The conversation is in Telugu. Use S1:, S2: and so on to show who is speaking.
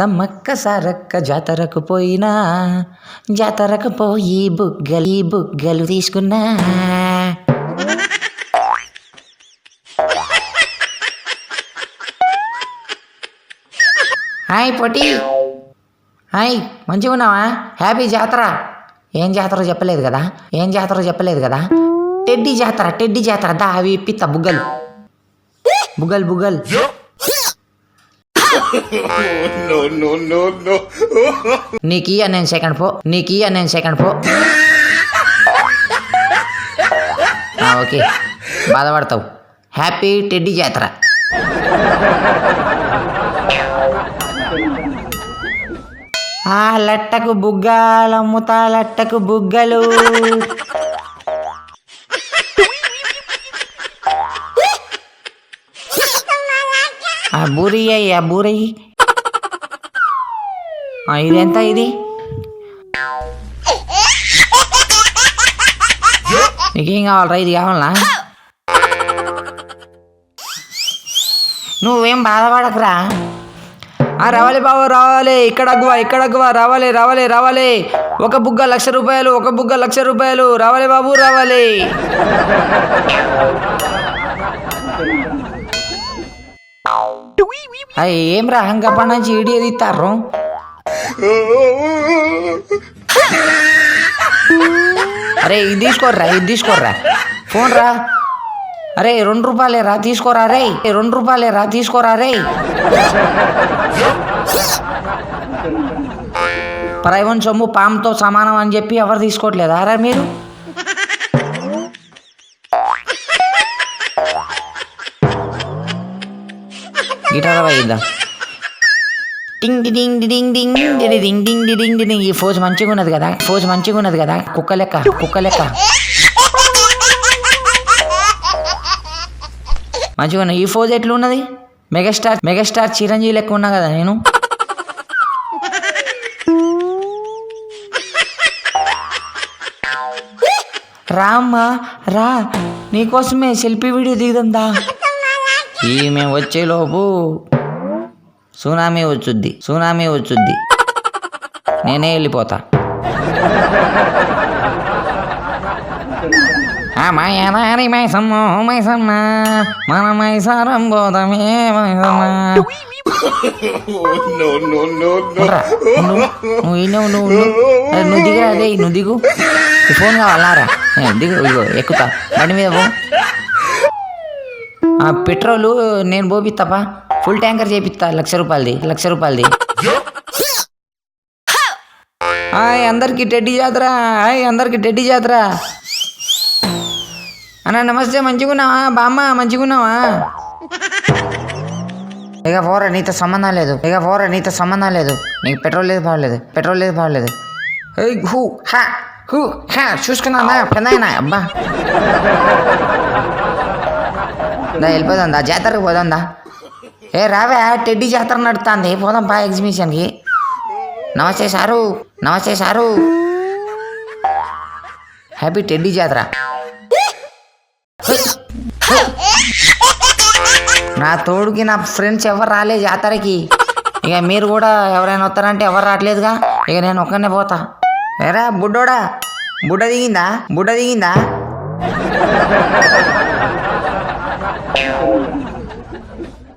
S1: సమ్మక్క సారక్క జాతరకు పోయినా, జాతరకు పోయి బుగ్గలు తీసుకున్నా. హాయ్ పొట్టి, హాయ్ మంచిగా ఉన్నావా? హ్యాపీ జాతర. ఏం జాతర చెప్పలేదు కదా? టెడ్డీ జాతర దా అవి ఇప్పిత్త బుగ్గలు. నీకియ్య నేను సెకండ్ పో. ఓకే, బాధపడతావు. హ్యాపీ టెడ్డీ జాతర. లట్టకు బుగ్గలమ్ముతా, లట్టకు బుగ్గలు. బూరయ్య ఇదెంత? ఇది నీకేం కావాలరా? ఇది కావాలనా? నువ్వేం బాధపడకురా. రావాలి బాబు, రావాలి. ఇక్కడ రావాలి. ఒక బుగ్గ 1,00,000 రూపాయలు. రావాలి బాబు, రావాలి. ఏం రా హంగప్ప నుంచి ఇడియది ఇస్తారు. అరే ఇది తీసుకోర్రా ఫోన్ రా. అరే 2 రూపాయలేరా, తీసుకోరా రే. ప్రైవన్ సొమ్ము పాముతో సమానం అని చెప్పి ఎవరు తీసుకోవట్లేదా రా మీరు? గిటార్ వాయిద్దాం. టింగ్ డింగ్ డింగ్ డింగ్ డింగ్ డింగ్ డింగ్ డింగ్. ఈ ఫోజ్ మంచిగా ఉన్నది కదా, కుక్క లెక్క. మంచిగా ఉన్నది. ఈ ఫోజ్ ఎట్లున్నది? మెగాస్టార్ చిరంజీవి లెక్క ఉన్నా కదా నేను. రామ్మా రా, నీకోసమే సెల్ఫీ వీడియో దిగుదా. ఈమె వచ్చేలోపు సునామీ వచ్చుద్ది. నేనే వెళ్ళిపోతా. మైసమ్మ మన మైసారం పోతామే మైసమ్మ. నువ్వు దిగురా, అదే నువ్వు దిగు. ఫోన్ కావాలరా? దిగు, ఇగో ఎక్కుతా బండి మీద పో. పెట్రోలు నేను పోపిస్తాపా, ఫుల్ ట్యాంకర్ చేపిస్తా. 1,00,000 రూపాయలది. అందరికి టెడ్డీ జాతర. అన్న నమస్తే, మంచిగున్నావా? బామ్మ మంచిగున్నావా? ఇక పోరా, నీతో సంబంధం లేదు. నీకు పెట్రోల్ లేదు బాగలేదు. చూసుకున్నా పెద్దయినా అబ్బా. వెళ్ళిపోదా, జాతరకు పోదా. రావే, టెడ్డీ జాతర నడుతుంది, పోదాం పా ఎగ్జిబిషన్కి. నమస్తే సారు. హ్యాపీ టెడ్డీ జాతర. నా తోడుకి నా ఫ్రెండ్స్ ఎవరు రాలే జాతరకి. ఇక మీరు కూడా ఎవరైనా వస్తారంటే ఎవరు రావట్లేదుగా. ఇక నేను ఒక్కనే పోతా. ఏరా బుడ్డోడా, బుడ్డ దిగిందా?